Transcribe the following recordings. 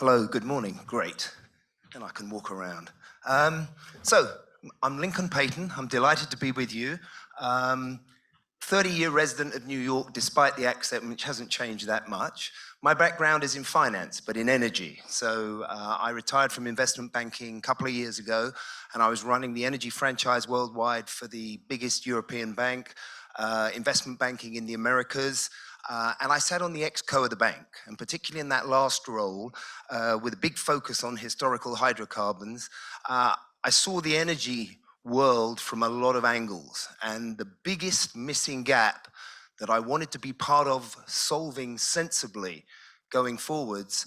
Hello, good morning. Great. And I can walk around. So, I'm Lincoln Payton. I'm delighted to be with you. 30-year resident of New York, despite the accent, which hasn't changed that much. My background is in finance, but in energy. So I retired from investment banking a couple of years ago, and I was running the energy franchise worldwide for the biggest European bank, investment banking in the Americas. And I sat on the exco of the bank, and particularly in that last role, with a big focus on historical hydrocarbons, I saw the energy world from a lot of angles. And the biggest missing gap that I wanted to be part of solving sensibly going forwards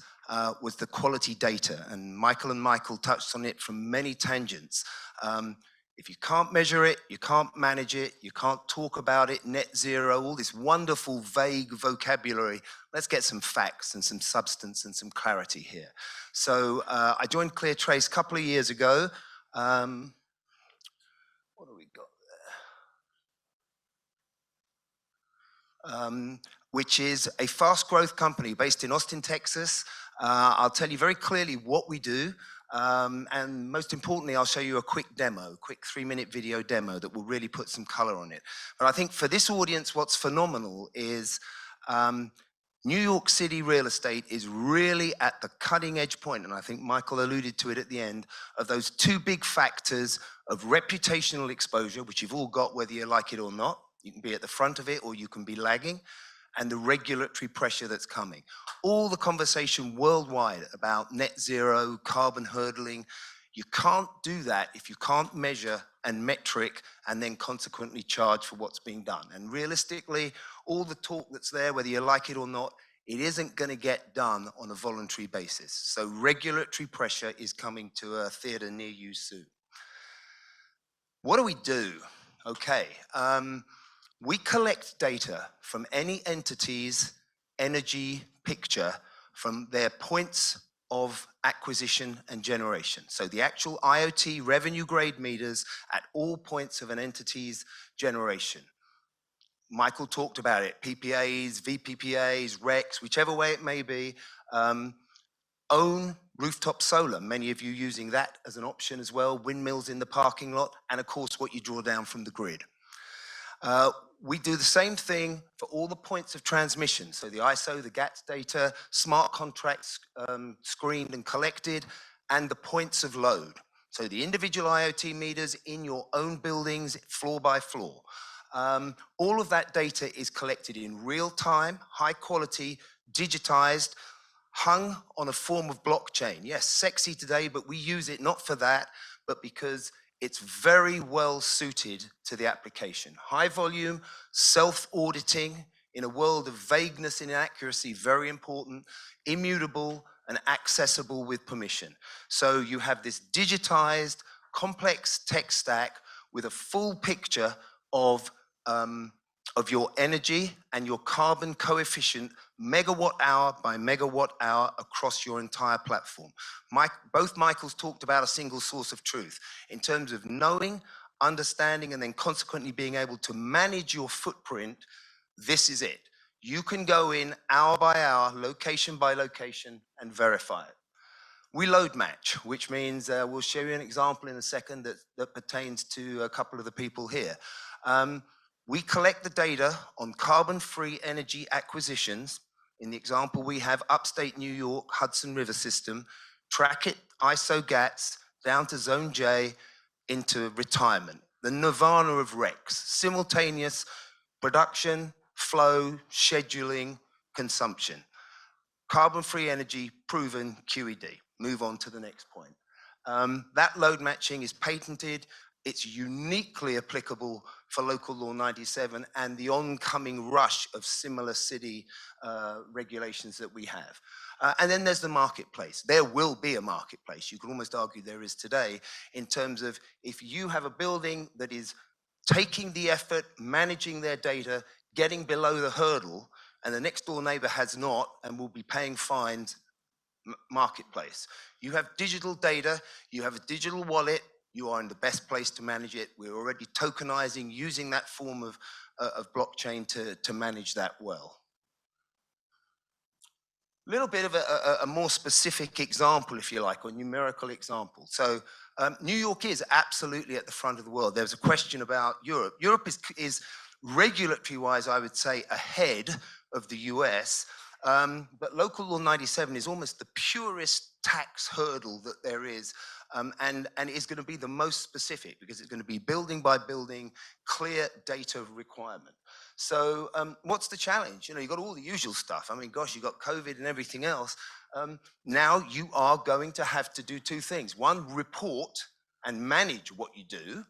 was the quality data. And Michael touched on it from many tangents. If you can't measure it, you can't manage it, you can't talk about it, net zero, all this wonderful, vague vocabulary. Let's get some facts and some substance and some clarity here. So I joined Cleartrace a couple of years ago. What do we got there? Which is a fast growth company based in Austin, Texas. I'll tell you very clearly what we do. And most importantly, I'll show you a quick 3-minute video demo that will really put some color on it. But I think for this audience, what's phenomenal is New York City real estate is really at the cutting edge point, and I think Michael alluded to it at the end, of those two big factors of reputational exposure, which you've all got whether you like it or not. You can be at the front of it or you can be lagging, and the regulatory pressure that's coming. All the conversation worldwide about net zero, carbon hurdling, you can't do that if you can't measure and metric and then consequently charge for what's being done. And realistically, all the talk that's there, whether you like it or not, it isn't going to get done on a voluntary basis. So regulatory pressure is coming to a theater near you soon. What do? Okay. We collect data from any entity's energy picture from their points of acquisition and generation. So the actual IoT revenue grade meters at all points of an entity's generation. Michael talked about it, PPAs, VPPAs, RECs, whichever way it may be, own rooftop solar, many of you using that as an option as well, windmills in the parking lot, and of course what you draw down from the grid. We do the same thing for all the points of transmission. So the ISO, the GATS data, smart contracts screened and collected, and the points of load. So the individual IoT meters in your own buildings, floor by floor. All of that data is collected in real time, high quality, digitized, hung on a form of blockchain. Yes, sexy today, but we use it not for that, but because it's very well suited to the application. High volume, self-auditing in a world of vagueness and inaccuracy, very important, immutable and accessible with permission. So you have this digitized, complex tech stack with a full picture of your energy and your carbon coefficient megawatt hour by megawatt hour across your entire platform. Both Michaels talked about a single source of truth in terms of knowing, understanding, and then consequently being able to manage your footprint. This is it. You can go in hour by hour, location by location, and verify it. We load match, which means we'll show you an example in a second that pertains to a couple of the people here. We collect the data on carbon-free energy acquisitions. In the example, we have upstate New York, Hudson River system, track it, ISO GATS, down to Zone J, into retirement. The nirvana of RECs, simultaneous production, flow, scheduling, consumption. Carbon-free energy, proven QED. Move on to the next point. That load matching is patented. It's uniquely applicable for Local Law 97 and the oncoming rush of similar city regulations that we have. And then there's the marketplace. There will be a marketplace. You can almost argue there is today in terms of if you have a building that is taking the effort, managing their data, getting below the hurdle, and the next door neighbor has not and will be paying fines, marketplace. You have digital data, you have a digital wallet, you are in the best place to manage it. We're already tokenizing, using that form of blockchain to manage that well. little bit of a more specific example, if you like, or numerical example. So New York is absolutely at the front of the world. There's a question about Europe. Europe is regulatory-wise, I would say, ahead of the US. But Local Law 97 is almost the purest tax hurdle that there is, and is going to be the most specific because it's going to be building by building, clear data requirement. So what's the challenge? You know, you've got all the usual stuff. I mean, gosh, you've got COVID and everything else. Now you are going to have to do two things. One, report and manage what you do.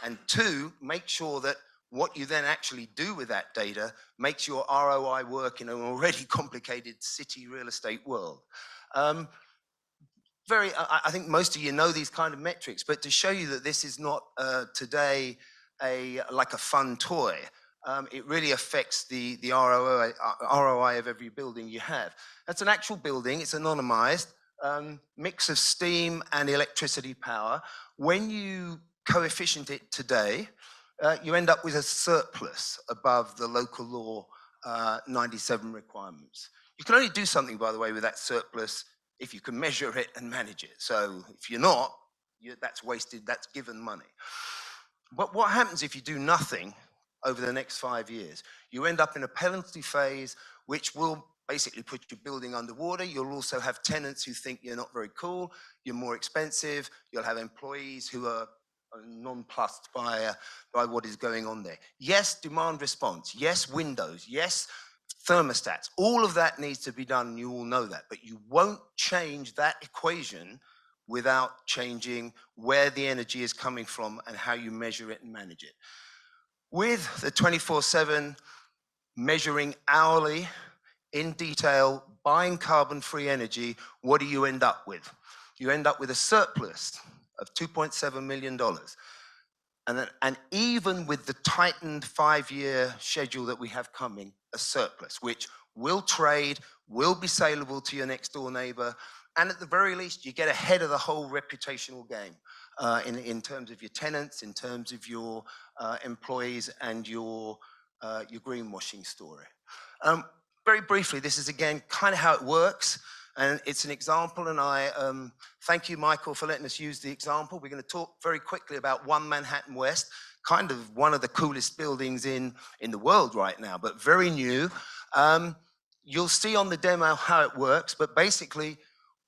And two, make sure that what you then actually do with that data makes your ROI work in an already complicated city real estate world. I think most of you know these kind of metrics, but to show you that this is not today like a fun toy, it really affects the ROI of every building you have. That's an actual building, it's anonymized, mix of steam and electricity power. When you coefficient it today, you end up with a surplus above the Local Law 97 requirements. You can only do something, by the way, with that surplus if you can measure it and manage it. So if you're not, that's wasted, that's given money. But what happens if you do nothing over the next 5 years? You end up in a penalty phase, which will basically put your building underwater. You'll also have tenants who think you're not very cool, you're more expensive, you'll have employees who are nonplussed by what is going on there. Yes, demand response, yes, windows, yes, thermostats, all of that needs to be done, and you all know that, but you won't change that equation without changing where the energy is coming from and how you measure it and manage it. With the 24/7 measuring hourly, in detail, buying carbon-free energy, what do you end up with? You end up with a surplus of $2.7 million. And even with the tightened 5-year schedule that we have coming, a surplus, which will trade, will be saleable to your next door neighbor, and at the very least, you get ahead of the whole reputational game in terms of your tenants, in terms of your employees, and your greenwashing story. Very briefly, this is again kind of how it works. And it's an example, and I thank you, Michael, for letting us use the example. We're going to talk very quickly about 1 Manhattan West, kind of one of the coolest buildings in the world right now, but very new. You'll see on the demo how it works, but basically,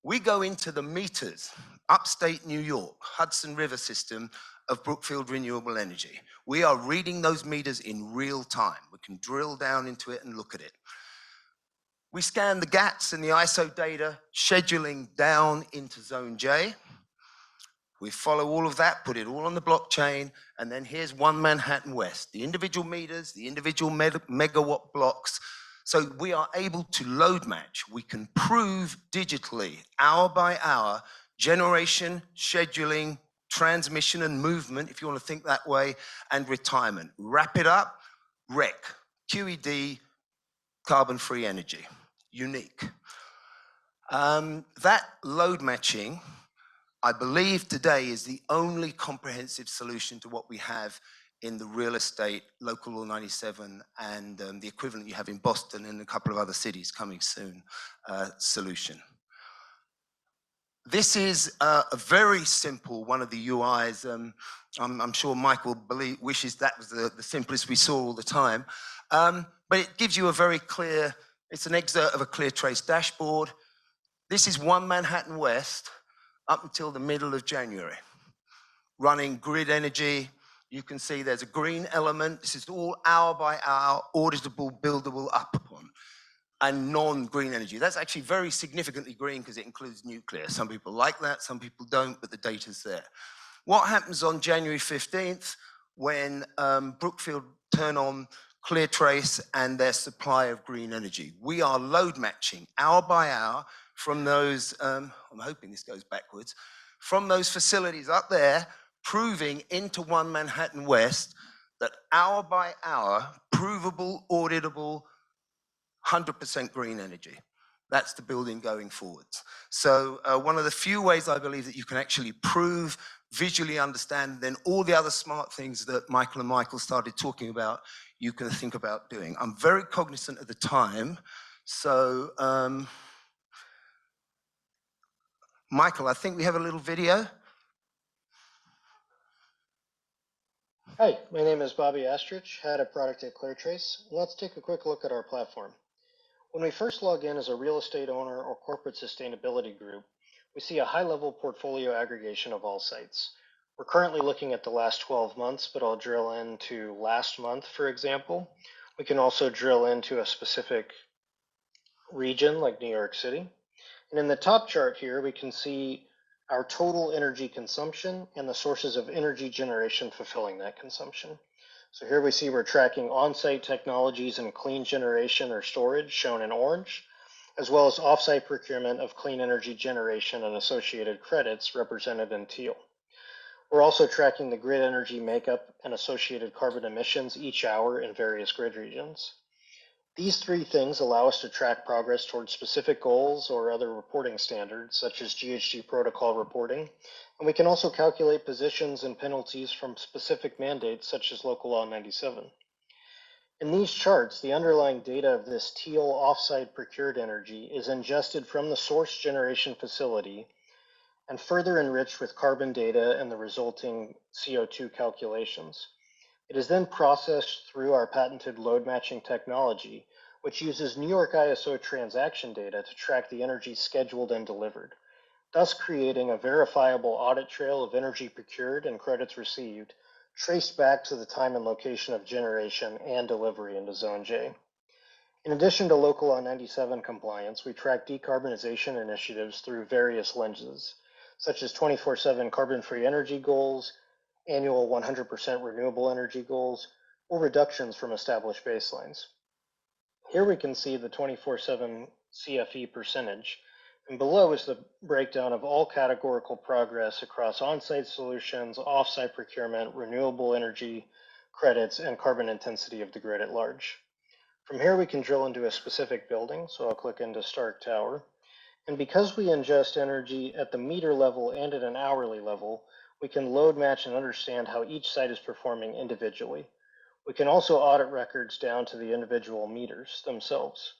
we go into the meters, upstate New York, Hudson River system of Brookfield Renewable Energy. We are reading those meters in real time. We can drill down into it and look at it. We scan the GATS and the ISO data, scheduling down into Zone J. We follow all of that, put it all on the blockchain, and then here's 1 Manhattan West, the individual meters, the individual megawatt blocks. So we are able to load match. We can prove digitally, hour by hour, generation, scheduling, transmission and movement, if you want to think that way, and retirement. Wrap it up, REC, QED, carbon-free energy. Unique. That load matching, I believe today, is the only comprehensive solution to what we have in the real estate, Local Law 97, and the equivalent you have in Boston and a couple of other cities coming soon, solution. This is a very simple one of the UIs. I'm sure Michael wishes that was the simplest we saw all the time. But it gives you a very clear, it's an excerpt of a Cleartrace dashboard. This is 1 Manhattan West up until the middle of January. Running grid energy, you can see there's a green element. This is all hour by hour, auditable, buildable up upon. And non-green energy. That's actually very significantly green because it includes nuclear. Some people like that, some people don't, but the data's there. What happens on January 15th when Brookfield turn on Cleartrace and their supply of green energy? We are load matching hour by hour from those, I'm hoping this goes backwards, from those facilities up there, proving into 1 Manhattan West that hour by hour, provable, auditable, 100% green energy. That's the building going forwards. So one of the few ways I believe that you can actually prove, visually understand, then all the other smart things that Michael and Michael started talking about, you can think about doing. I'm very cognizant of the time, So, Michael, I think we have a little video. Hi, my name is Bobby Astrich, head of product at Cleartrace. Let's take a quick look at our platform. When we first log in as a real estate owner or corporate sustainability group, we see a high-level portfolio aggregation of all sites. We're currently looking at the last 12 months, but I'll drill into last month, for example. We can also drill into a specific region like New York City. And in the top chart here, we can see our total energy consumption and the sources of energy generation fulfilling that consumption. So here we see we're tracking on-site technologies and clean generation or storage, shown in orange, as well as off-site procurement of clean energy generation and associated credits, represented in teal. We're also tracking the grid energy makeup and associated carbon emissions each hour in various grid regions. These three things allow us to track progress towards specific goals or other reporting standards, such as GHG protocol reporting, and we can also calculate positions and penalties from specific mandates, such as Local Law 97. In these charts, the underlying data of this teal offsite procured energy is ingested from the source generation facility and further enriched with carbon data and the resulting CO2 calculations. It is then processed through our patented load matching technology, which uses New York ISO transaction data to track the energy scheduled and delivered, thus creating a verifiable audit trail of energy procured and credits received, traced back to the time and location of generation and delivery into Zone J. In addition to Local Law 97 compliance, we track decarbonization initiatives through various lenses, such as 24/7 carbon-free energy goals, annual 100% renewable energy goals, or reductions from established baselines. Here we can see the 24/7 CFE percentage, and below is the breakdown of all categorical progress across on-site solutions, off-site procurement, renewable energy credits, and carbon intensity of the grid at large. From here we can drill into a specific building, so I'll click into Stark Tower. And because we ingest energy at the meter level and at an hourly level, we can load match and understand how each site is performing individually. We can also audit records down to the individual meters themselves.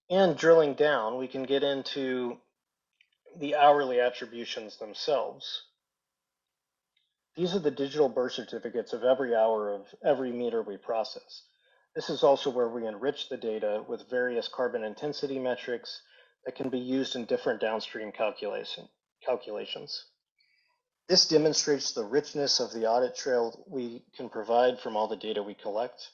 And drilling down, we can get into the hourly attributions themselves. These are the digital birth certificates of every hour of every meter we process. This is also where we enrich the data with various carbon intensity metrics that can be used in different downstream calculations. This demonstrates the richness of the audit trail we can provide from all the data we collect.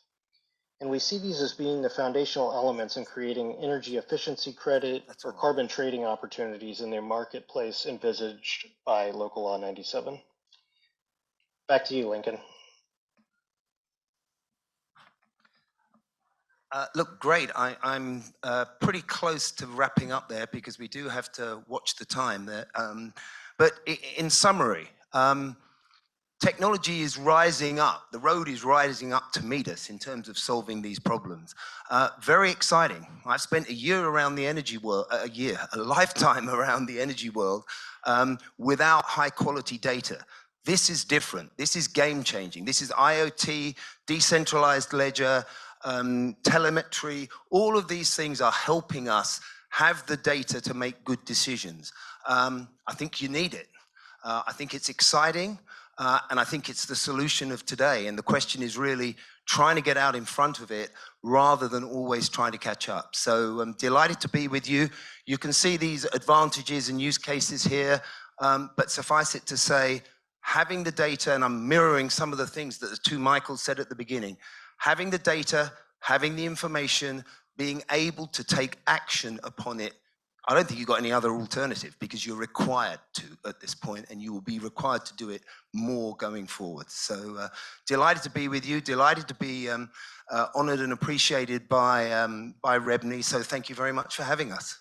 And we see these as being the foundational elements in creating energy efficiency credit or carbon trading opportunities in the marketplace envisaged by Local Law 97. Back to you, Lincoln. Look, great. I'm pretty close to wrapping up there because we do have to watch the time there. But in summary, technology is rising up. The road is rising up to meet us in terms of solving these problems. Very exciting. I've spent a year around the energy world, a lifetime around the energy world without high quality data. This is different. This is game changing. This is IoT, decentralized ledger, telemetry. All of these things are helping us have the data to make good decisions. I think you need it. I think it's exciting, and I think it's the solution of today. And the question is really trying to get out in front of it rather than always trying to catch up. So I'm delighted to be with you. You can see these advantages and use cases here, but suffice it to say, having the data, and I'm mirroring some of the things that the two Michaels said at the beginning, having the data, having the information, being able to take action upon it, I don't think you've got any other alternative because you're required to at this point, and you will be required to do it more going forward. So delighted to be with you, delighted to be honored and appreciated by REBNY. So thank you very much for having us.